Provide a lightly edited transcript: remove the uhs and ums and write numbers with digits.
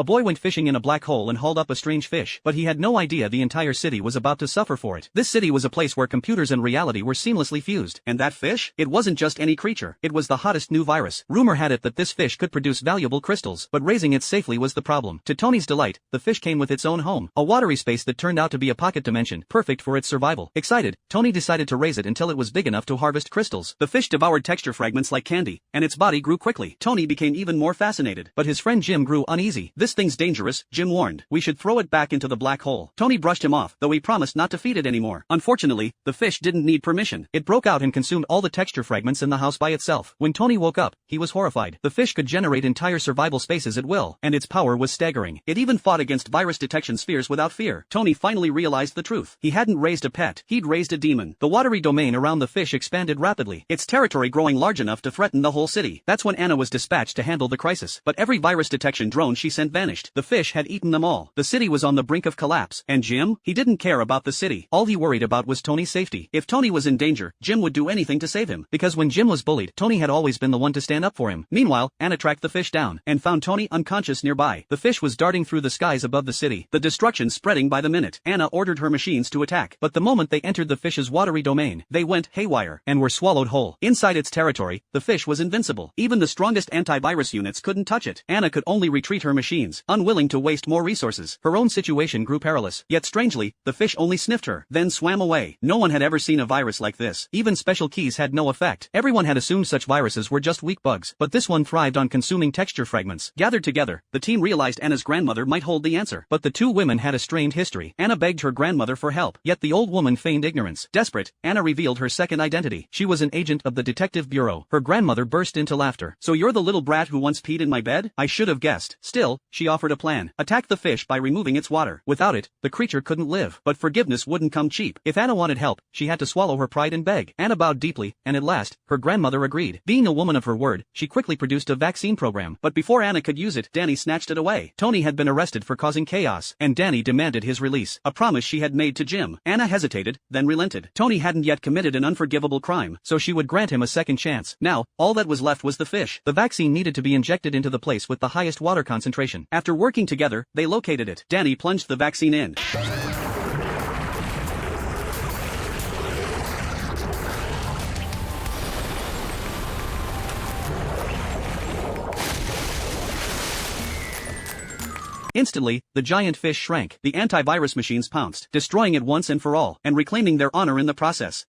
A boy went fishing in a black hole and hauled up a strange fish, but he had no idea the entire city was about to suffer for it. This city was a place where computers and reality were seamlessly fused. And that fish? It wasn't just any creature. It was the hottest new virus. Rumor had it that this fish could produce valuable crystals, but raising it safely was the problem. To Tony's delight, the fish came with its own home, a watery space that turned out to be a pocket dimension, perfect for its survival. Excited, Tony decided to raise it until it was big enough to harvest crystals. The fish devoured texture fragments like candy, and its body grew quickly. Tony became even more fascinated, but his friend Jim grew uneasy. "This thing's dangerous," Jim warned. "We should throw it back into the black hole." Tony brushed him off, though he promised not to feed it anymore. Unfortunately, the fish didn't need permission. It broke out and consumed all the texture fragments in the house by itself. When Tony woke up, he was horrified. The fish could generate entire survival spaces at will, and its power was staggering. It even fought against virus detection spheres without fear. Tony finally realized the truth. He hadn't raised a pet, he'd raised a demon. The watery domain around the fish expanded rapidly, its territory growing large enough to threaten the whole city. That's when Anna was dispatched to handle the crisis. But every virus detection drone she sent vanished. The fish had eaten them all. The city was on the brink of collapse. And Jim? He didn't care about the city. All he worried about was Tony's safety. If Tony was in danger, Jim would do anything to save him. Because when Jim was bullied, Tony had always been the one to stand up for him. Meanwhile, Anna tracked the fish down and found Tony unconscious nearby. The fish was darting through the skies above the city, the destruction spreading by the minute. Anna ordered her machines to attack, but the moment they entered the fish's watery domain, they went haywire and were swallowed whole. Inside its territory, the fish was invincible. Even the strongest antivirus units couldn't touch it. Anna could only retreat her machines, unwilling to waste more resources. Her own situation grew perilous, yet strangely, the fish only sniffed her, then swam away. No one had ever seen a virus like this. Even special keys had no effect. Everyone had assumed such viruses were just weak bugs, but this one thrived on consuming texture fragments. Gathered together, the team realized Anna's grandmother might hold the answer. But the two women had a strained history. Anna begged her grandmother for help, yet the old woman feigned ignorance. Desperate, Anna revealed her second identity. She was an agent of the Detective Bureau. Her grandmother burst into laughter. "So you're the little brat who once peed in my bed? I should have guessed." Still, she offered a plan. Attack the fish by removing its water. Without it, the creature couldn't live. But forgiveness wouldn't come cheap. If Anna wanted help, she had to swallow her pride and beg. Anna bowed deeply, and at last, her grandmother agreed. Being a woman of her word, she quickly produced a vaccine program. But before Anna could use it, Danny snatched it away. Tony had been arrested for causing chaos, and Danny demanded his release, a promise she had made to Jim. Anna hesitated, then relented. Tony hadn't yet committed an unforgivable crime, so she would grant him a second chance. Now, all that was left was the fish. The vaccine needed to be injected into the place with the highest water concentration. After working together, they located it. Danny plunged the vaccine in. Instantly, the giant fish shrank. The antivirus machines pounced, destroying it once and for all, and reclaiming their honor in the process.